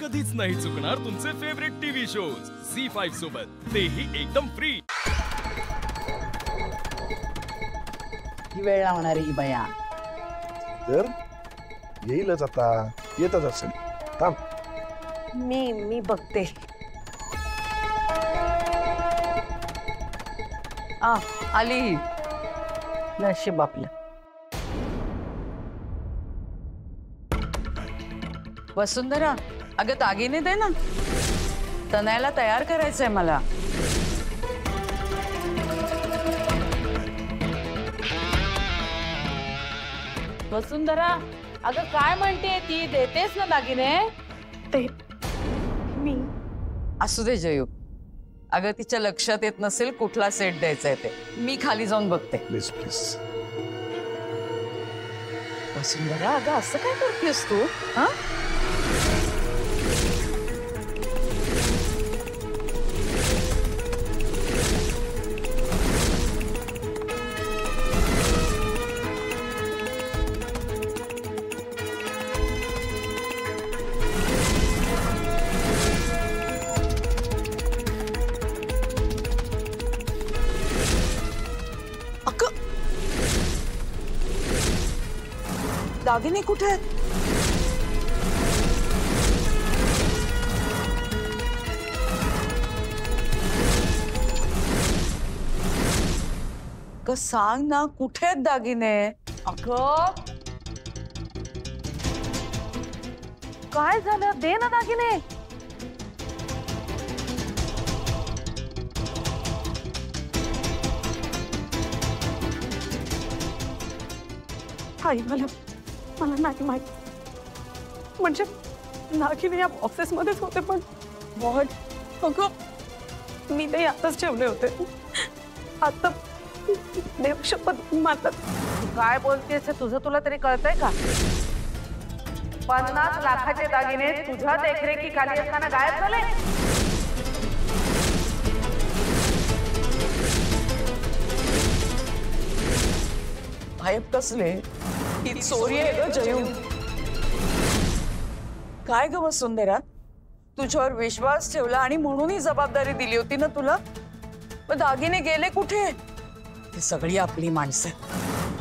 कधीच नाही चुकणार तुमचे फेवरेट टीव्ही शोज झी5 सोबत, तेही एकदम फ्री। ही वेळ लावणारी ही बया तर येईलच, आता येतच असेल। थांब मी बघते। आली नशीब आपलं। वसुंधरा, अगं दागिने दे ना, तनयाला तयार करायचंय मला। वसुंधरा, अगं काय म्हणते ती, देतेस ना दागिने? ते मी असू दे जयू, अगं तिच्या लक्षात येत नसेल कुठला सेट द्यायचा आहे ते, मी खाली जाऊन बघते। Please please. वसुंधरा, अगं असं काय करतेस तू? हा, दागिने कुठे आहेत? सांग ना, कुठे आहेत दागिने? अगं काय झालं, दे ना दागिने। आई मला नाही माहित, म्हणजे दागिने या बॉक्सेस मध्येच होते, पण अगं मी ते आताच ठेवले होते। आता देवशपथ मारतात। काय बोलतेस तुझं तुला तरी कळतंय का? 50 लाखाचे दागिने तुझ्या देखरेखीखाली असताना गायब झाले। गायब कसले? ही चोरी आहे ग जयू। काय ग वसुंधरा, तुझ्यावर विश्वास ठेवला आणि म्हणून ही जबाबदारी दिली होती ना तुला, पण दागिने गेले कुठे? ही सगळी आपली माणसं,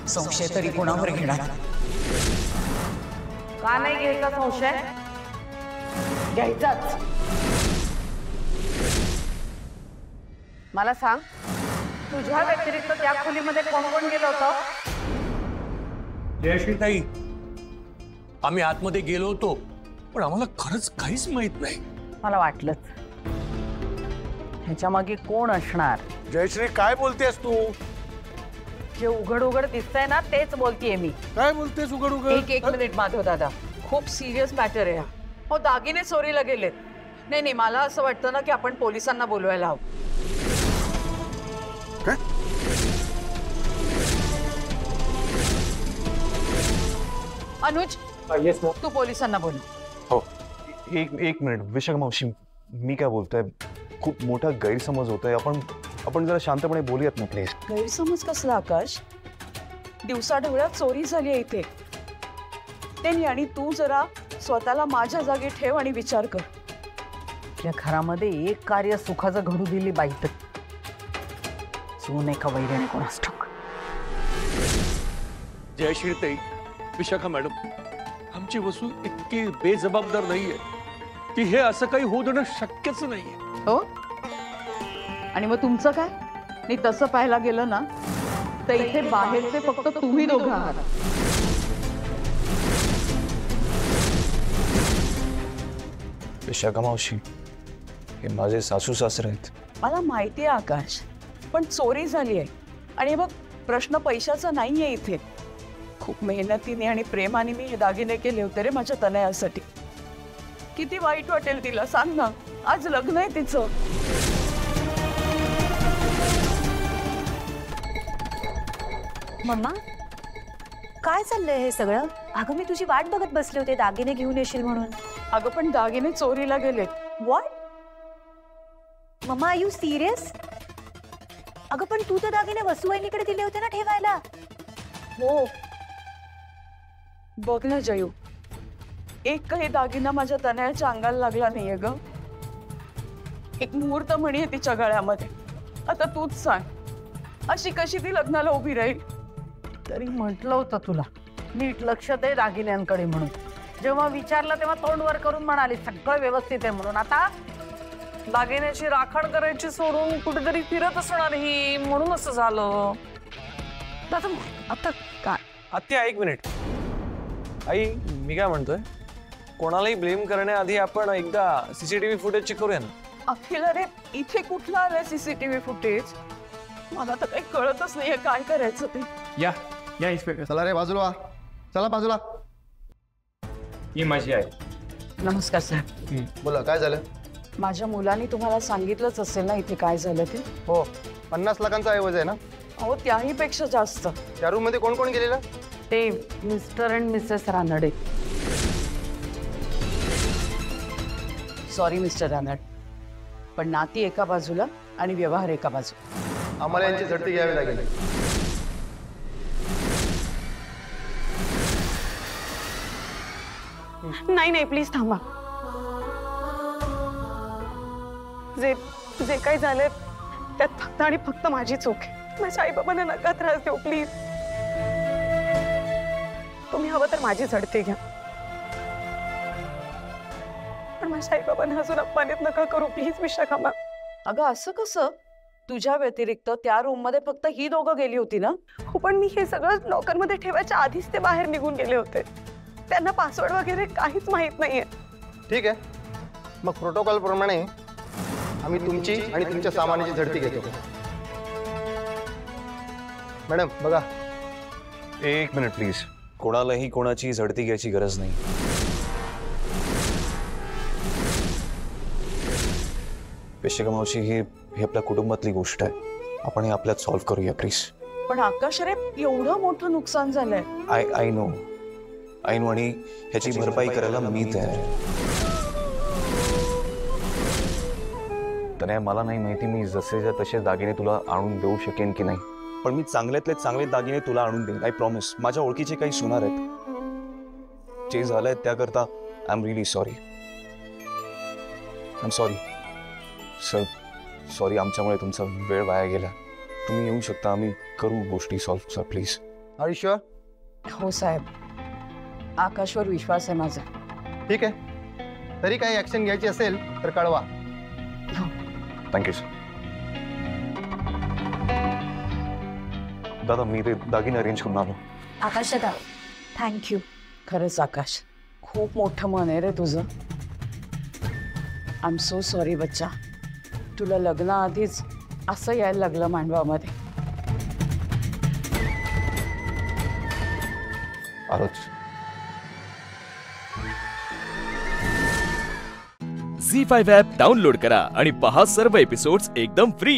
संशय तरी कोणावर घेणार? का नाही घ्यायचा संशय? घ्यायचाच। मला सांग, तुझ्या व्यतिरिक्त त्या खोलीमध्ये कोण कोण गेलं होतं? जयश्री ताई, आम्ही आतमध्ये गेलो होतो, पण आम्हाला खरंच काहीच माहित नाही। मला वाटलंच, ह्याच्या मागे कोण असणार? जयश्री, काय बोलतेस तू? जे उघड उघड दिसतंय ना तेच बोलतेय मी। काय बोलतेस उघड उघड? एक मिनिट माधव दादा, खूप सिरियस मॅटर आहे हा। हो, दागिने चोरीला गेलेत। नाही, मला असं वाटतं ना की आपण पोलिसांना बोलवायला हवं। काय? अनुज, येस ना। तू पोलिसांना बोल। हो, एक मिनिट विशाखा मावशी, मी काय बोलतोय, खूप मोठा गैरसमज होतोय। आपण जरा शांतपणे बोलूयात ना प्लीज। गैरसमज कसला आकाश? दिवसाढवळ्यात चोरी झाली आहे इथे। त्यांनी आणि तू जरा स्वतःला माझ्या जागी ठेव आणि विचार कर। आपल्या घरामध्ये एक कार्य सुखाचं घडू दिली बाई तर सोने का वैरण कोणास ठाऊक। जयश्री ताई, विशाखा मॅडम, आमची वसू इतकी बेजबाबदार नाहीये की हे असं काही होऊ देणं शक्यच नाहीये। हो, आणि मग तुमचं काय? नाही, तसं पाहायला गेलं ना तर इथे बाहेरचे फक्त तुम्ही दोघं आहात। विशाखा मावशी, हे माझे सासू सासरे आहेत। मला माहिती आहे आकाश, पण चोरी झाली आहे आणि बघ, प्रश्न पैशाचा नाहीये इथे। खूप मेहनतीने आणि प्रेमाने मी हे दागिने केले होते रे माझ्या तनयासाठी। किती वाईट वाटेल तिला सांग ना, आज लग्न आहे तिचं। मम्मा, काय चाललंय हे सगळं? अगं मी तुझी वाट बघत बसले होते दागिने घेऊन येशील म्हणून। अगं पण दागिने चोरीला गेलेत। व्हॉट? मम्मा, आर यू सिरियस? अगं पण तू तर दागिने वसुवाहिनीकडे दिले होते ना ठेवायला। हो, बघ ना जयू, एकही दागिना माझ्या तनयाच्या अंगाला लागला नाहीये ग. एक मुहूर्त म्हणी आहे तिच्या गळ्यामध्ये. आता तूच सांग अशी कशी ती लग्नाला उभी राहील. तरी म्हटलं होतं तुला नीट लक्ष दे दागिन्यांकडे म्हणून. जेव्हा विचारलं तेव्हा तोंड वर करून म्हणाली सगळं व्यवस्थित आहे म्हणून. आता दागिन्याची राखण करायची सोडून कुठेतरी फिरत असणार ही, म्हणून असं झालं. आता काय आत्या एक मिनिट. आई मी काय म्हणतोय, कोणालाही ब्लेम करण्याआधी आपण एकदा सीसीटीव्ही फुटेज चेक करूया ना. अखिल अरे इथे कुठलं आलंय सीसीटीव्ही फुटेज. मला तर काही कळतच नाहीये काय करायचं ते. या या इन्स्पेक्टर. चला रे बाजूला, चला बाजूला. ही माझी आहे. नमस्कार साहेब. बोला काय झालं. माझ्या मुलांनी तुम्हाला सांगितलंच असेल ना इथे काय झालं ते. हो 50 लाखांचा ऐवज आहे ना. हो त्याही पेक्षा जास्त. त्या रूम मध्ये कोण कोण गेलेलं. ते mister and missus Ranade. Sorry mister Ranade, पण नाती एका बाजूला आणि व्यवहार एका बाजूला. आम्हाला यांची झडती घ्यावी लागेल. नाही नाही प्लीज थांबा. जे जे काही झालंय त्यात फक्त आणि फक्त माझी चूक आहे. माझ्या आई बाबांना नका त्रास देऊ प्लीज. तुम्ही हवं तर माझी झडती घ्या, पण माझ्या आई बाबांना अजून अपमानित नका करू प्लीज विशाखा. अगं असं कसं. तुझ्या व्यतिरिक्त त्या रूम मध्ये फक्त ही दोघं गेली होती ना. हो पण मी हे सगळं लॉकरमध्ये ठेवायच्या आधीच ते बाहेर निघून गेले होते. त्यांना पासवर्ड वगैरे काहीच माहित नाहीये. ठीक आहे, मग प्रोटोकॉल प्रमाणे आम्ही तुमची आणि तुमच्या सामानाची झडती घेतो. मॅडम बघा. एक मिनिट प्लीज. कोणालाही कोणाची झडती घ्यायची गरज नाही. विशाखा मावशी ही आपल्या कुटुंबातली गोष्ट आहे. आपण हे आपल्यात सॉल्व्ह करूया प्लीज. पण आकाश रे एवढं मोठं नुकसान झालंय. आय नो आणि ह्याची भरपाई करायला मी तयार आहे. तर मला नाही माहिती मी जसेच्या तसे दागिने तुला आणून देऊ शकेन की नाही, पण मी चांगल्यातले चांगले दागिने तुला आणून देईन. I promise. माझ्या ओळखीचे काही सुनार आहेत, जे झालंय त्याकरता I am really sorry. I am sorry sir. Sorry आमच्यामुळे तुमचा वेळ वाया गेला. तुम्ही येऊ शकता, आम्ही करू गोष्टी solve sir please. Are sure. हो साहेब, आकाशवर विश्वास आहे माझा. ठीक आहे, तरी काही ऍक्शन घ्यायची असेल तर कळवा. Thank you sir. दादा मी ते दागिने अरेंज करून आलो. आकाश दादा थँक्यू. खरंच आकाश खूप मोठं मन आहे रे तुझं. आय एम सो सॉरी बच्चा. तुला लग्नाआधीच असं यायला लागलं मांडवामध्ये. आलोच. झी5 ॲप डाउनलोड करा आणि पहा सर्व एपिसोड्स एकदम फ्री.